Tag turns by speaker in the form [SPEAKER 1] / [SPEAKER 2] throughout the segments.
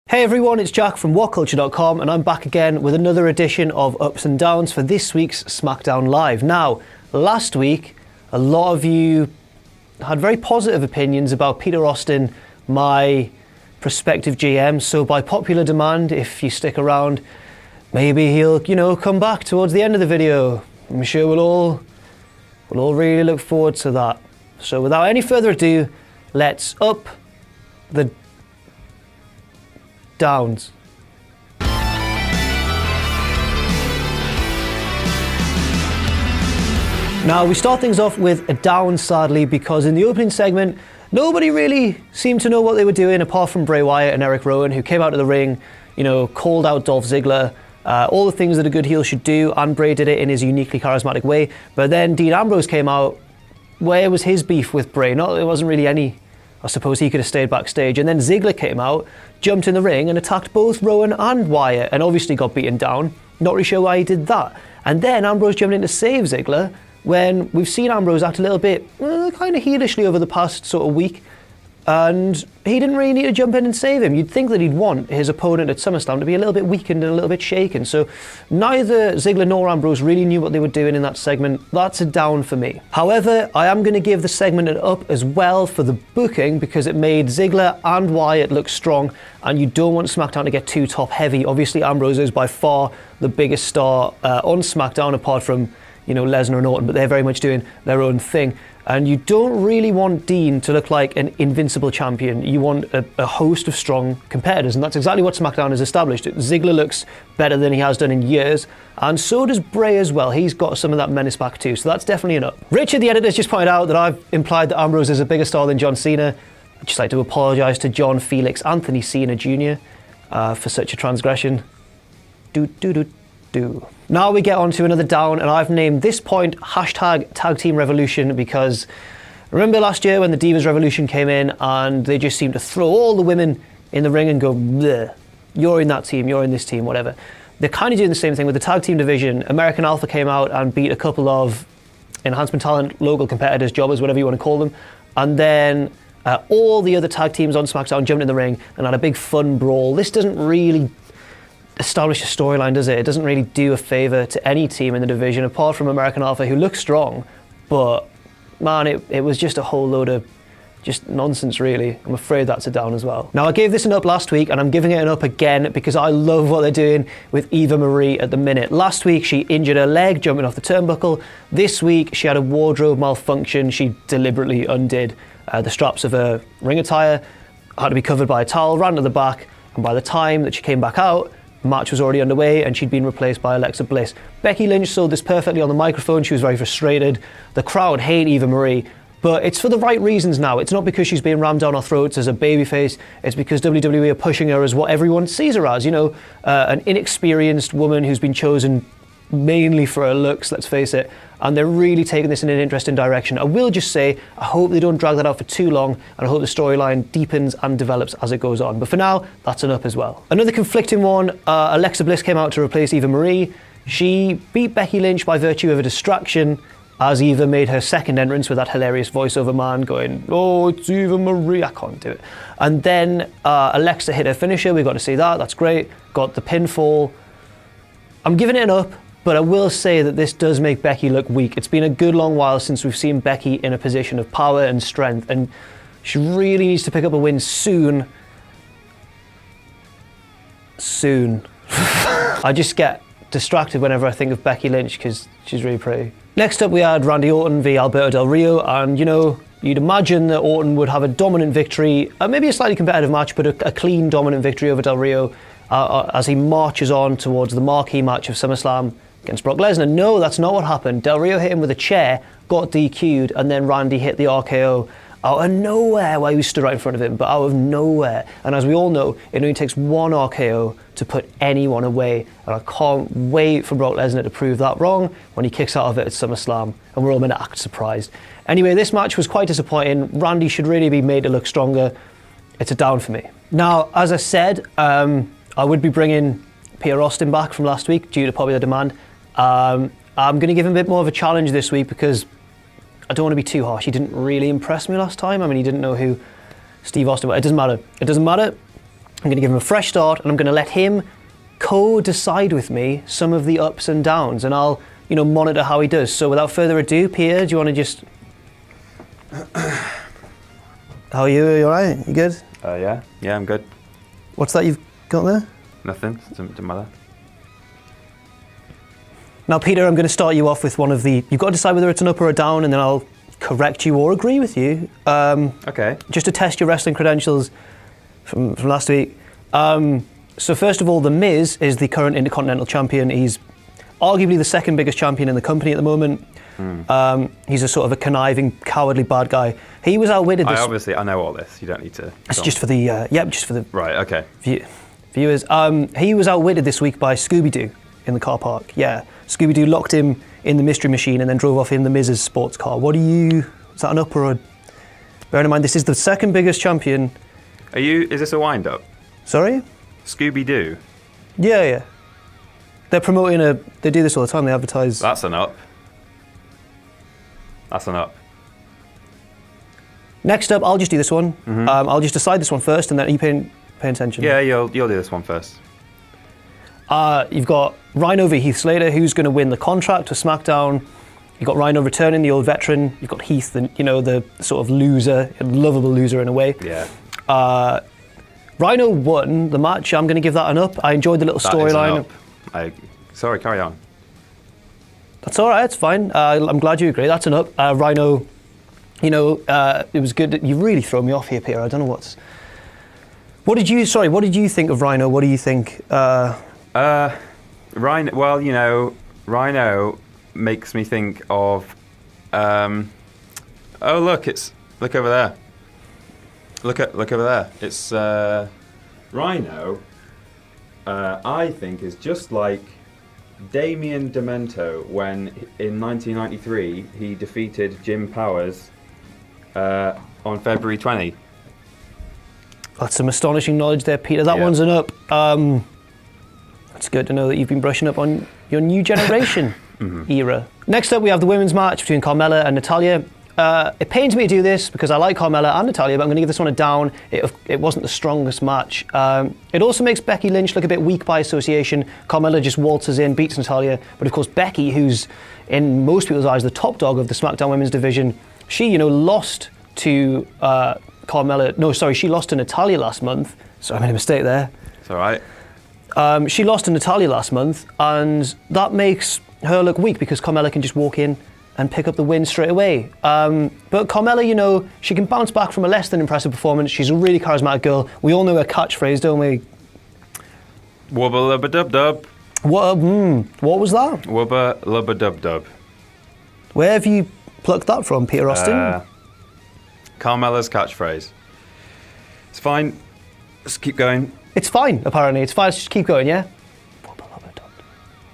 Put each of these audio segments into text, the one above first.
[SPEAKER 1] Hey everyone, it's Jack from WhatCulture.com and I'm back again with another edition of Ups and Downs for this week's SmackDown Live. Now, last week, a lot of you had very positive opinions about Peter Austin, my prospective GM, so by popular demand, if you stick around, maybe he'll, come back towards the end of the video. I'm sure we'll all really look forward to that. So without any further ado, let's up the downs. Now we start things off with a down, sadly, because in the opening segment nobody really seemed to know what they were doing apart from Bray Wyatt and Eric Rowan, who came out of the ring, called out Dolph Ziggler, all the things that a good heel should do, and Bray did it in his uniquely charismatic way. But then Dean Ambrose came out. Where was his beef with Bray? There wasn't really any. I suppose he could have stayed backstage. And then Ziggler came out, jumped in the ring and attacked both Rowan and Wyatt and obviously got beaten down. Not really sure why he did that. And then Ambrose jumped in to save Ziggler when we've seen Ambrose act a little bit kind of heelishly over the past sort of week. And he didn't really need to jump in and save him. You'd think that he'd want his opponent at SummerSlam to be a little bit weakened and a little bit shaken. So neither Ziggler nor Ambrose really knew what they were doing in that segment. That's a down for me. However, I am going to give the segment an up as well for the booking because it made Ziggler and Wyatt look strong, and you don't want SmackDown to get too top heavy. Obviously, Ambrose is by far the biggest star on SmackDown apart from Lesnar and Orton, but they're very much doing their own thing. And you don't really want Dean to look like an invincible champion. You want a host of strong competitors, and that's exactly what SmackDown has established. Ziggler looks better than he has done in years, and so does Bray as well. He's got some of that menace back too, so that's definitely an up. Richard, the editor, has just pointed out that I've implied that Ambrose is a bigger star than John Cena. I'd just like to apologise to John Felix Anthony Cena Jr. For such a transgression. Now we get on to another down, and I've named this point hashtag Tag Team Revolution because remember last year when the Divas Revolution came in and they just seemed to throw all the women in the ring and go, bleh, you're in that team, you're in this team, whatever. They're kind of doing the same thing with the tag team division. American Alpha came out and beat a couple of enhancement talent, local competitors, jobbers, whatever you want to call them, and then all the other tag teams on SmackDown jumped in the ring and had a big fun brawl. This doesn't really establish a storyline, does it? It doesn't really do a favour to any team in the division apart from American Alpha, who looks strong, but man, it was just a whole load of just nonsense, really. I'm afraid that's a down as well. Now, I gave this an up last week and I'm giving it an up again because I love what they're doing with Eva Marie at the minute. Last week she injured her leg jumping off the turnbuckle. This week she had a wardrobe malfunction. She deliberately undid the straps of her ring attire, had to be covered by a towel, ran to the back, and by the time that she came back out, the match was already underway and she'd been replaced by Alexa Bliss. Becky Lynch sold this perfectly on the microphone. She was very frustrated. The crowd hate Eva Marie, but it's for the right reasons now. It's not because she's being rammed down our throats as a babyface. It's because WWE are pushing her as what everyone sees her as, an inexperienced woman who's been chosen mainly for her looks, let's face it, and they're really taking this in an interesting direction. I will just say, I hope they don't drag that out for too long, and I hope the storyline deepens and develops as it goes on. But for now, that's an up as well. Another conflicting one, Alexa Bliss came out to replace Eva Marie. She beat Becky Lynch by virtue of a distraction, as Eva made her second entrance with that hilarious voiceover man going, oh, it's Eva Marie, I can't do it. And then Alexa hit her finisher, we got to see that, that's great. Got the pinfall. I'm giving it an up, but I will say that this does make Becky look weak. It's been a good long while since we've seen Becky in a position of power and strength, and she really needs to pick up a win soon. I just get distracted whenever I think of Becky Lynch because she's really pretty. Next up we had Randy Orton v Alberto Del Rio, and you'd imagine that Orton would have a dominant victory, maybe a slightly competitive match, but a clean dominant victory over Del Rio as he marches on towards the marquee match of SummerSlam against Brock Lesnar. No, that's not what happened. Del Rio hit him with a chair, got DQ'd, and then Randy hit the RKO out of nowhere while he stood right in front of him, but out of nowhere. And as we all know, it only takes one RKO to put anyone away, and I can't wait for Brock Lesnar to prove that wrong when he kicks out of it at SummerSlam, and we're all meant to act surprised. Anyway, this match was quite disappointing. Randy should really be made to look stronger. It's a down for me. Now, as I said, I would be bringing Peter Austin back from last week due to popular demand. I'm going to give him a bit more of a challenge this week because I don't want to be too harsh. He didn't really impress me last time. I mean, he didn't know who Steve Austin was. It doesn't matter. I'm going to give him a fresh start, and I'm going to let him co-decide with me some of the ups and downs, and I'll, monitor how he does. So without further ado, Pierre, do you want to just... How are you? Are you all right? You good?
[SPEAKER 2] Yeah, I'm good.
[SPEAKER 1] What's that you've got there?
[SPEAKER 2] Nothing, doesn't matter.
[SPEAKER 1] Now, Peter, I'm going to start you off with one of the... You've got to decide whether it's an up or a down, and then I'll correct you or agree with you.
[SPEAKER 2] Okay.
[SPEAKER 1] Just to test your wrestling credentials from last week. So first of all, The Miz is the current Intercontinental Champion. He's arguably the second biggest champion in the company at the moment. He's a sort of a conniving, cowardly bad guy. He was outwitted this...
[SPEAKER 2] I know all this. You don't need to...
[SPEAKER 1] It's just for the... just for the...
[SPEAKER 2] Right, okay.
[SPEAKER 1] Viewers. He was outwitted this week by Scooby-Doo in the car park. Yeah. Scooby-Doo locked him in the Mystery Machine and then drove off in the Miz's sports car. Is that an up or a... Bearing in mind, this is the second biggest champion.
[SPEAKER 2] Is this a wind-up?
[SPEAKER 1] Sorry?
[SPEAKER 2] Scooby-Doo?
[SPEAKER 1] Yeah. They're promoting they do this all the time, they advertise...
[SPEAKER 2] That's an up.
[SPEAKER 1] Next up, I'll just do this one. I'll just decide this one first, and then you pay attention.
[SPEAKER 2] Yeah, you'll do this one first.
[SPEAKER 1] You've got Rhino v Heath Slater, who's going to win the contract for SmackDown. You've got Rhino returning, the old veteran. You've got Heath, the sort of loser, lovable loser in a way.
[SPEAKER 2] Yeah.
[SPEAKER 1] Rhino won the match. I'm going to give that an up. I enjoyed the little storyline.
[SPEAKER 2] Sorry, carry on.
[SPEAKER 1] That's all right. It's fine. I'm glad you agree. That's an up. Rhino, it was good. You really throw me off here, Peter. I don't know What did you think of Rhino? What do you think?
[SPEAKER 2] Rhino. Well, Rhino makes me think of. Look over there. Look over there. It's Rhino. I think is just like Damien Demento when in 1993 he defeated Jim Powers on February 20.
[SPEAKER 1] That's some astonishing knowledge there, Peter. That one's an up. It's good to know that you've been brushing up on your new generation era. Next up, we have the women's match between Carmella and Natalya. It pains me to do this because I like Carmella and Natalya, but I'm going to give this one a down. It wasn't the strongest match. It also makes Becky Lynch look a bit weak by association. Carmella just waltzes in, beats Natalya, but of course Becky, who's in most people's eyes the top dog of the SmackDown Women's division, she lost to Carmella. No, sorry, she lost to Natalya last month. So I made a mistake there.
[SPEAKER 2] It's all right.
[SPEAKER 1] She lost to Natalya last month, and that makes her look weak because Carmella can just walk in and pick up the win straight away. But Carmella, she can bounce back from a less than impressive performance. She's a really charismatic girl. We all know her catchphrase, don't we?
[SPEAKER 2] Wubba lubba dub dub.
[SPEAKER 1] What was that?
[SPEAKER 2] Wubba lubba dub dub.
[SPEAKER 1] Where have you plucked that from, Peter Austin?
[SPEAKER 2] Carmella's catchphrase. It's fine. Just keep going.
[SPEAKER 1] It's fine, apparently. It's fine. Let's just keep going, yeah?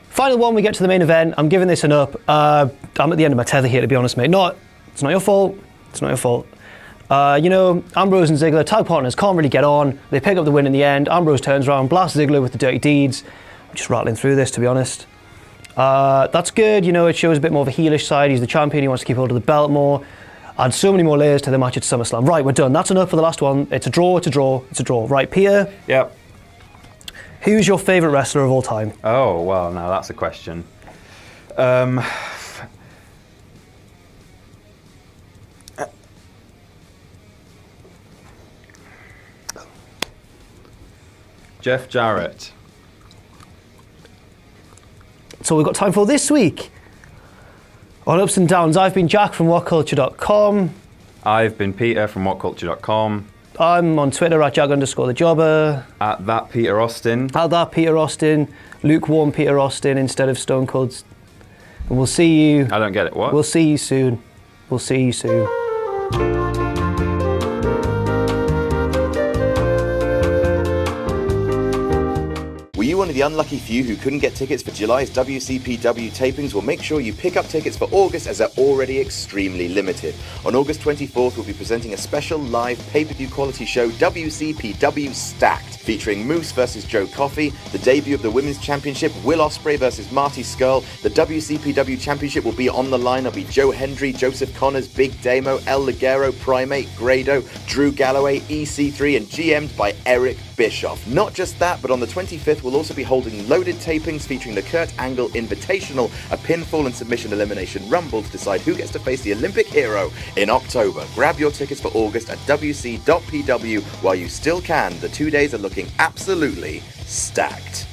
[SPEAKER 1] Final one, we get to the main event. I'm giving this an up. I'm at the end of my tether here, to be honest, mate. It's not your fault. It's not your fault. Ambrose and Ziggler, tag partners, can't really get on. They pick up the win in the end. Ambrose turns around, blasts Ziggler with the dirty deeds. I'm just rattling through this, to be honest. That's good. It shows a bit more of a heelish side. He's the champion. He wants to keep hold of the belt more. Add so many more layers to the match at SummerSlam. Right, we're done. That's enough for the last one. It's a draw. Right, Pierre?
[SPEAKER 2] Yep.
[SPEAKER 1] Who's your favourite wrestler of all time?
[SPEAKER 2] Oh, well, now that's a question. Jeff Jarrett.
[SPEAKER 1] That's all we've got time for this week. On Ups and Downs, I've been Jack from WhatCulture.com.
[SPEAKER 2] I've been Peter from WhatCulture.com.
[SPEAKER 1] I'm on Twitter at Jag_thejobber.
[SPEAKER 2] At that Peter Austin.
[SPEAKER 1] At that Peter Austin. Lukewarm Peter Austin instead of Stone Cold. And we'll see you.
[SPEAKER 2] I don't get it. What?
[SPEAKER 1] We'll see you soon. We'll see you soon.
[SPEAKER 3] Were you one of the unlucky few who couldn't get tickets for July's WCPW tapings? Well, make sure you pick up tickets for August as they're already extremely limited. On August 24th, we'll be presenting a special live pay-per-view quality show, WCPW Stacked, featuring Moose versus Joe Coffey, the debut of the Women's Championship, Will Ospreay versus Marty Scurll. The WCPW Championship will be on the line. There'll be Joe Hendry, Joseph Connors, Big Damo, El Ligero, Primate, Grado, Drew Galloway, EC3, and GM'd by Eric B. Bischoff. Not just that, but on the 25th, we'll also be holding loaded tapings featuring the Kurt Angle Invitational, a pinfall and submission elimination rumble to decide who gets to face the Olympic hero in October. Grab your tickets for August at wc.pw while you still can. The 2 days are looking absolutely stacked.